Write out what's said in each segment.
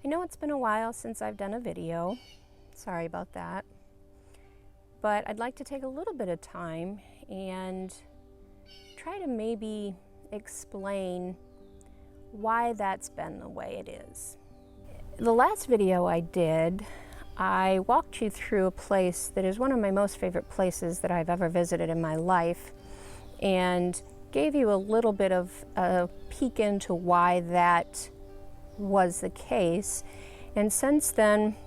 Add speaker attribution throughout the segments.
Speaker 1: I know it's been a while since I've done a video. Sorry about that. But I'd like to take a little bit of time and try to maybe explain why that's been the way it is. The last video I did, I walked you through a place that is one of my most favorite places that I've ever visited in my life, and gave you a little bit of a peek into why that was the case. And since then,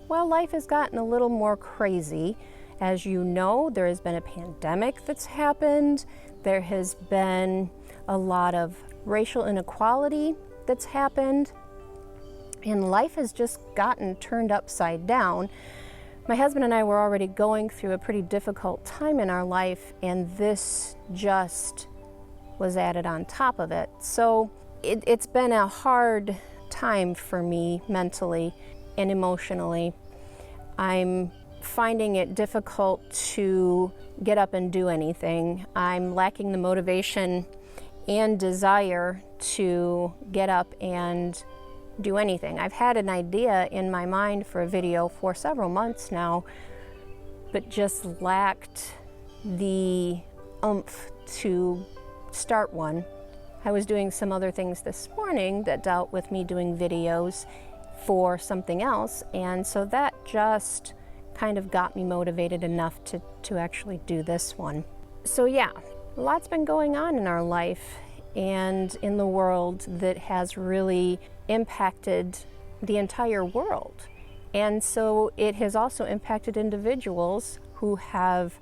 Speaker 1: well, life has gotten a little more crazy. As you know, there has been a pandemic that's happened. There has been a lot of racial inequality that's happened. And life has just gotten turned upside down. My husband and I were already going through a pretty difficult time in our life, and this just was added on top of it. So it's been a hard time for me mentally and emotionally. I'm finding it difficult to get up and do anything. I'm lacking the motivation and desire to get up and do anything. I've had an idea in my mind for a video for several months now, but just lacked the oomph to start one. I was doing some other things this morning that dealt with me doing videos for something else, and so that just kind of got me motivated enough to actually do this one. So yeah, a lot's been going on in our life and in the world that has really impacted the entire world. And so it has also impacted individuals who have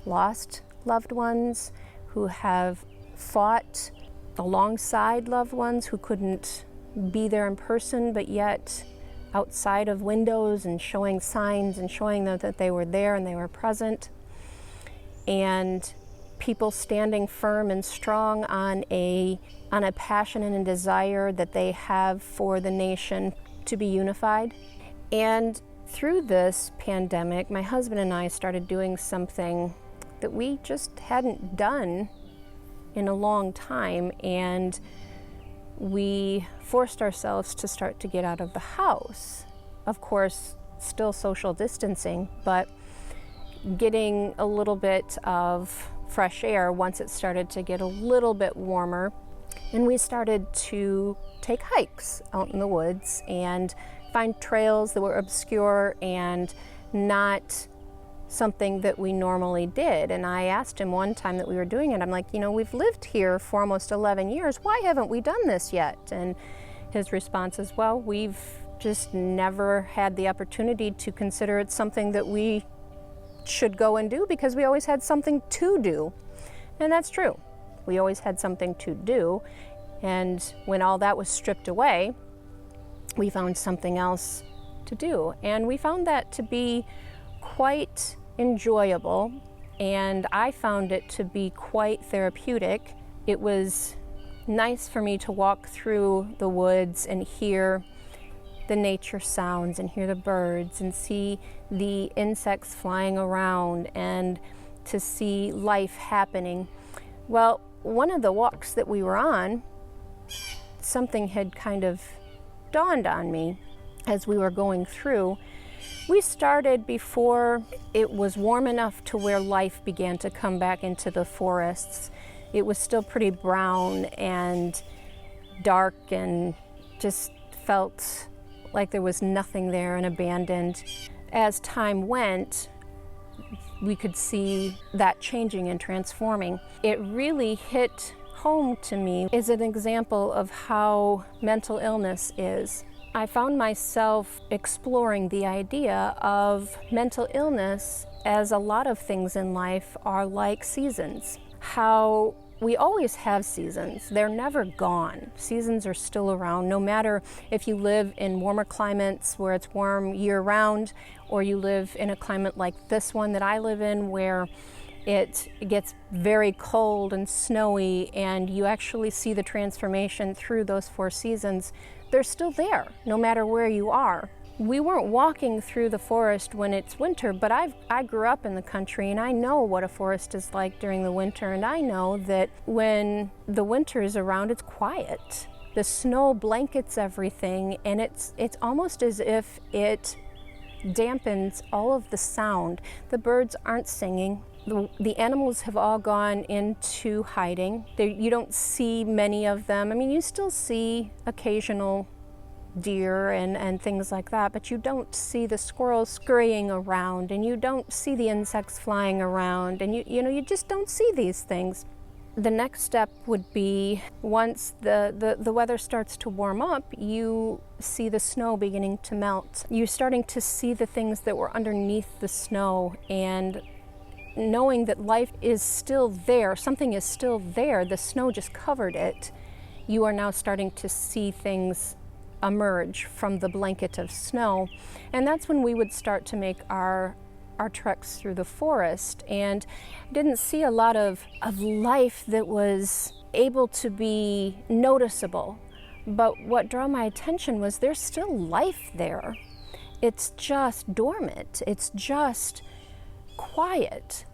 Speaker 1: lost loved ones, who have fought alongside loved ones who couldn't be there in person, but yet outside of windows and showing signs and showing them that they were there and they were present. And people standing firm and strong on a passion and a desire that they have for the nation to be unified. And through this pandemic, my husband and I started doing something that we just hadn't done in a long time, and we forced ourselves to start to get out of the house. Of course, still social distancing, but getting a little bit of fresh air once it started to get a little bit warmer. And we started to take hikes out in the woods and find trails that were obscure and not something that we normally did. And I asked him one time that we were doing it, I'm like, you know, we've lived here for almost 11 years. Why haven't we done this yet? And his response is, well, we've just never had the opportunity to consider it something that we should go and do because we always had something to do. And that's true. We always had something to do. And when all that was stripped away, we found something else to do. And we found that to be quite enjoyable, and I found it to be quite therapeutic. It was nice for me to walk through the woods and hear the nature sounds and hear the birds and see the insects flying around and to see life happening. Well, one of the walks that we were on, something had kind of dawned on me as we were going through. We started before it was warm enough to where life began to come back into the forests. It was still pretty brown and dark and just felt like there was nothing there and abandoned. As time went, we could see that changing and transforming. It really hit home to me as an example of how mental illness is. I found myself exploring the idea of mental illness as a lot of things in life are like seasons. How we always have seasons. They're never gone. Seasons are still around, no matter if you live in warmer climates where it's warm year-round, or you live in a climate like this one that I live in where it gets very cold and snowy, and you actually see the transformation through those 4 seasons. They're still there, no matter where you are. We weren't walking through the forest when it's winter, but I grew up in the country and I know what a forest is like during the winter, and I know that when the winter is around, it's quiet. The snow blankets everything, and it's almost as if it dampens all of the sound. The birds aren't singing. The animals have all gone into hiding. You don't see many of them. I mean, you still see occasional deer and things like that, but you don't see the squirrels scurrying around, and you don't see the insects flying around, and you just don't see these things. The next step would be, once the weather starts to warm up, you see the snow beginning to melt. You're starting to see the things that were underneath the snow, and knowing that life is still there, something is still there, the snow just covered it, you are now starting to see things emerge from the blanket of snow. And that's when we would start to make our treks through the forest, and didn't see a lot of life that was able to be noticeable. But what drew my attention was there's still life there. It's just dormant. It's just quiet.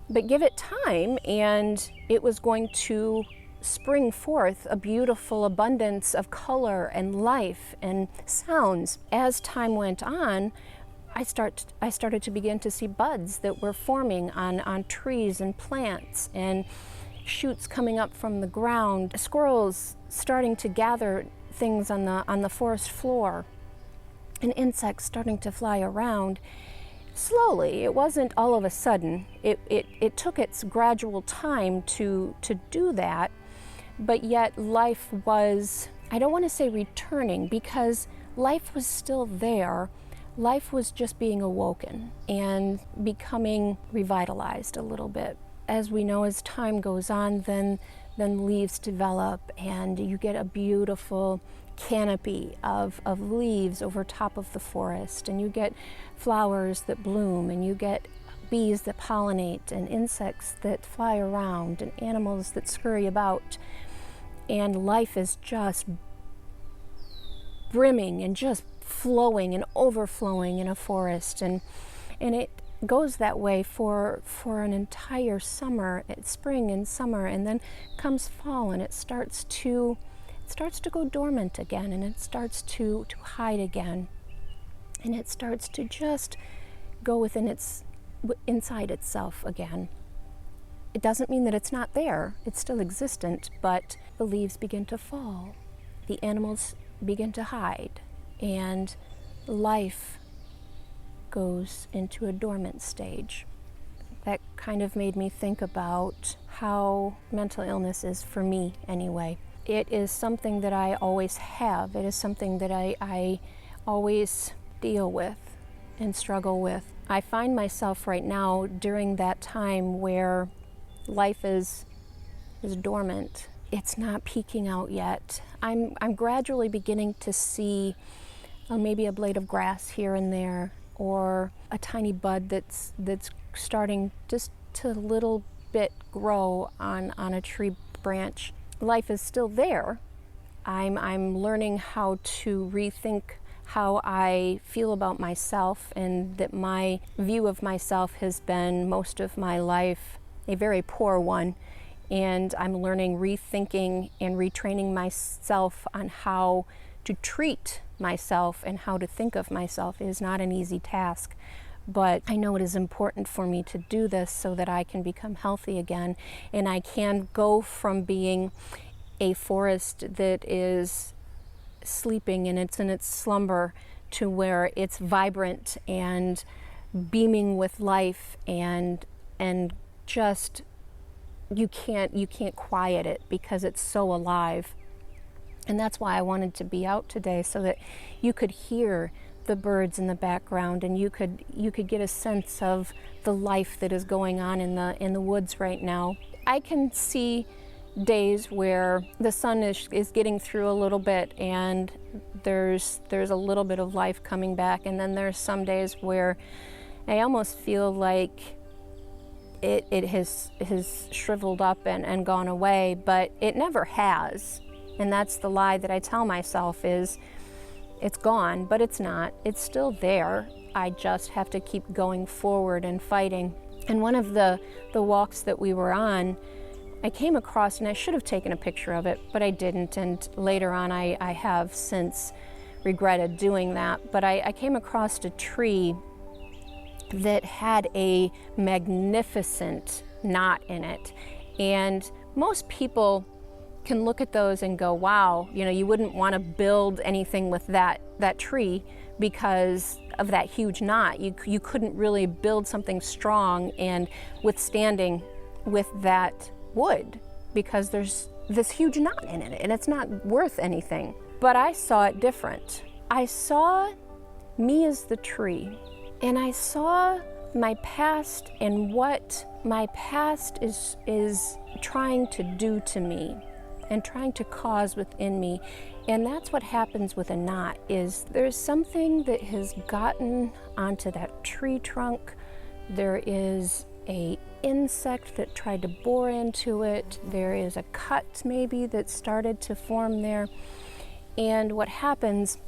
Speaker 1: But give it time, and it was going to spring forth a beautiful abundance of color and life and sounds. As time went on, I started to begin to see buds that were forming on trees and plants, and shoots coming up from the ground, squirrels starting to gather things on the forest floor, and insects starting to fly around. Slowly, it wasn't all of a sudden. It took its gradual time to do that, but yet life was, I don't want to say returning, because life was still there. Life was just being awoken and becoming revitalized a little bit. As we know, as time goes on, then leaves develop, and you get a beautiful canopy of leaves over top of the forest, and you get flowers that bloom, and you get bees that pollinate, and insects that fly around, and animals that scurry about, and life is just brimming and just flowing and overflowing in a forest, and it goes that way for an entire summer. It's spring and summer, and then comes fall, and it starts to go dormant again, and it starts to hide again, and it starts to just go inside itself again. It doesn't mean that it's not there. It's still existent, but the leaves begin to fall. The animals begin to hide, and life goes into a dormant stage. That kind of made me think about how mental illness is for me anyway. It is something that I always have. It is something that I always deal with and struggle with. I find myself right now during that time where life is dormant. It's not peeking out yet. I'm gradually beginning to see maybe a blade of grass here and there, or a tiny bud that's starting just to a little bit grow on a tree branch. Life is still there. I'm learning how to rethink how I feel about myself, and that my view of myself has been most of my life a very poor one. And I'm learning, rethinking, and retraining myself on how to treat myself and how to think of myself. It is not an easy task, but I know it is important for me to do this so that I can become healthy again, and I can go from being a forest that is sleeping and it's in its slumber to where it's vibrant and beaming with life, and just you can't quiet it because it's so alive. And that's why I wanted to be out today, so that you could hear the birds in the background, and you could get a sense of the life that is going on in the woods right now. I can see days where the sun is getting through a little bit, and there's a little bit of life coming back, and then there's some days where I almost feel like it has shriveled up and gone away, but it never has. And that's the lie that I tell myself, is it's gone, but it's not. It's still there. I just have to keep going forward and fighting. And one of the walks that we were on, I came across, and I should have taken a picture of it, but I didn't, and later on I have since regretted doing that. But I came across a tree that had a magnificent knot in it. And most people can look at those and go, wow, you know, you wouldn't want to build anything with that tree because of that huge knot. You couldn't really build something strong and withstanding with that wood because there's this huge knot in it and it's not worth anything. But I saw it different. I saw me as the tree, and I saw my past and what my past is trying to do to me and trying to cause within me. And that's what happens with a knot, is there's something that has gotten onto that tree trunk. There is a insect that tried to bore into it. There is a cut maybe that started to form there. And what happens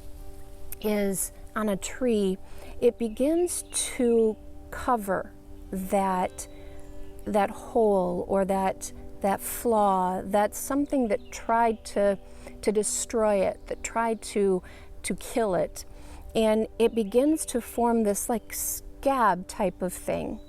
Speaker 1: is on a tree, it begins to cover that hole or that flaw, that's something that tried to destroy it, that tried to kill it. And it begins to form this like scab type of thing.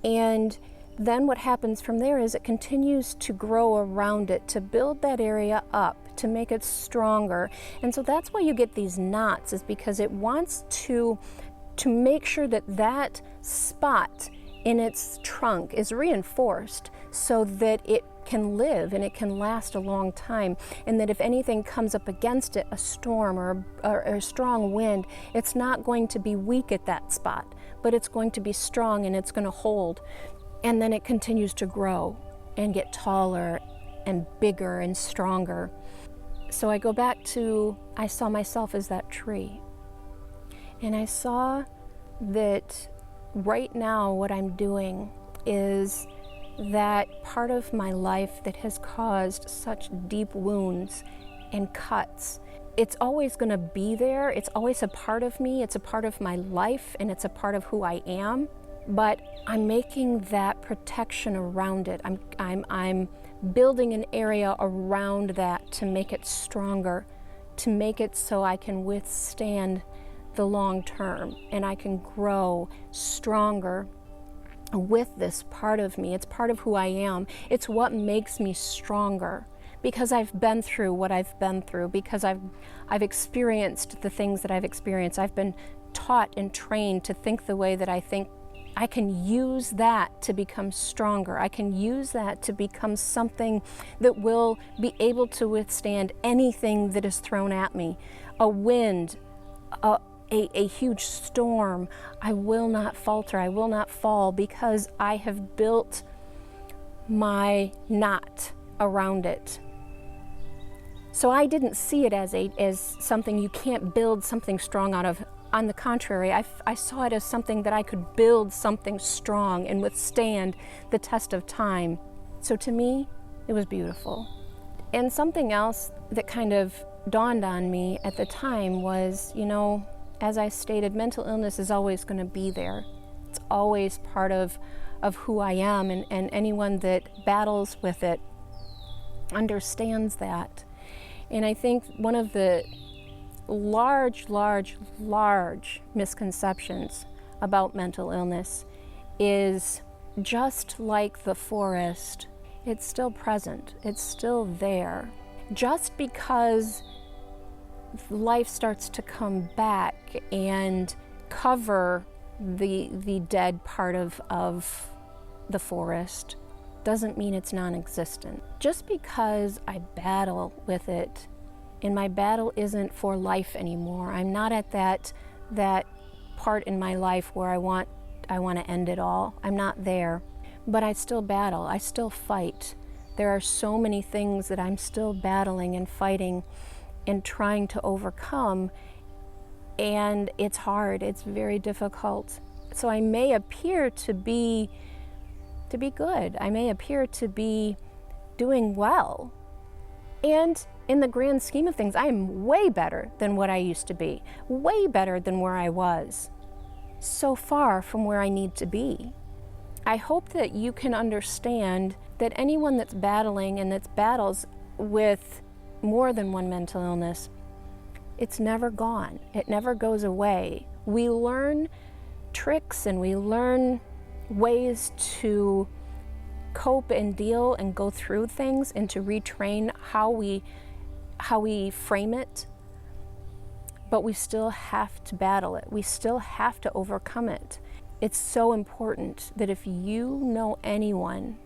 Speaker 1: And then what happens from there is it continues to grow around it, to build that area up, to make it stronger. And so that's why you get these knots, is because it wants to make sure that that spot in its trunk is reinforced so that it can live and it can last a long time, and that if anything comes up against it, a storm or a strong wind, it's not going to be weak at that spot, but it's going to be strong and it's going to hold. And then it continues to grow and get taller and bigger and stronger. So I go back to, I saw myself as that tree. And I saw that right now what I'm doing is that part of my life that has caused such deep wounds and cuts. It's always going to be there. It's always a part of me. It's a part of my life, and it's a part of who I am. But I'm making that protection around it. I'm building an area around that to make it stronger, to make it so I can withstand the long term and I can grow stronger with this part of me. It's part of who I am. It's what makes me stronger, because I've been through what I've been through, because I've experienced the things that I've experienced. I've been taught and trained to think the way that I think. I can use that to become stronger. I can use that to become something that will be able to withstand anything that is thrown at me. A wind, a huge storm. I will not falter. I will not fall, because I have built my knot around it. So I didn't see it as something you can't build something strong out of. On the contrary, I saw it as something that I could build something strong and withstand the test of time. So to me, it was beautiful. And something else that kind of dawned on me at the time was, you know, as I stated, mental illness is always going to be there. It's always part of who I am, and anyone that battles with it understands that. And I think one of the large misconceptions about mental illness is, just like the forest, it's still present, it's still there. Just because life starts to come back and cover the dead part of the forest doesn't mean it's non-existent. Just because I battle with it, and my battle isn't for life anymore. I'm not at that part in my life where I want to end it all. I'm not there. But I still battle. I still fight. There are so many things that I'm still battling and fighting and trying to overcome, and it's hard. It's very difficult. So I may appear to be good. I may appear to be doing well. And in the grand scheme of things, I am way better than what I used to be, way better than where I was, so far from where I need to be. I hope that you can understand that anyone that's battling and that battles with more than one mental illness, it's never gone. It never goes away. We learn tricks and we learn ways to cope and deal and go through things and to retrain how we frame it. But we still have to battle it. We still have to overcome it. It's so important that if you know anyone,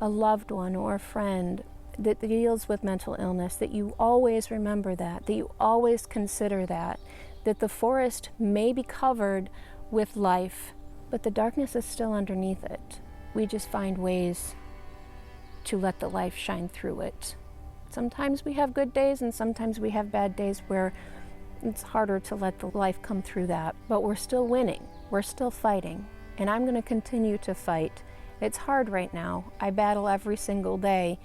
Speaker 1: a loved one or a friend that deals with mental illness, that you always remember that you always consider that the forest may be covered with life, but the darkness is still underneath it. We just find ways to let the light shine through it. Sometimes we have good days and sometimes we have bad days where it's harder to let the light come through that, but we're still winning. We're still fighting, and I'm going to continue to fight. It's hard right now. I battle every single day.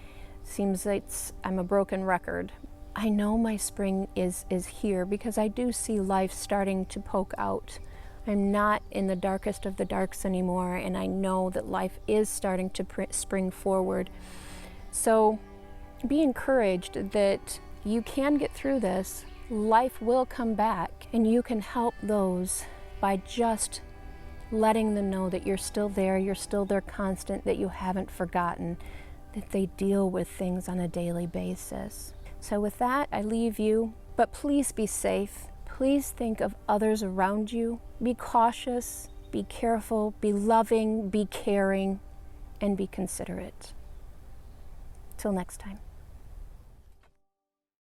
Speaker 1: Seems like I'm a broken record. I know my spring is here because I do see life starting to poke out. I'm not in the darkest of the darks anymore, and I know that life is starting to spring forward. So be encouraged that you can get through this. Life will come back, and you can help those by just letting them know that you're still there, you're still their constant, that you haven't forgotten, that they deal with things on a daily basis. So with that, I leave you, but please be safe. Please think of others around you. Be cautious, be careful, be loving, be caring, and be considerate. Till next time.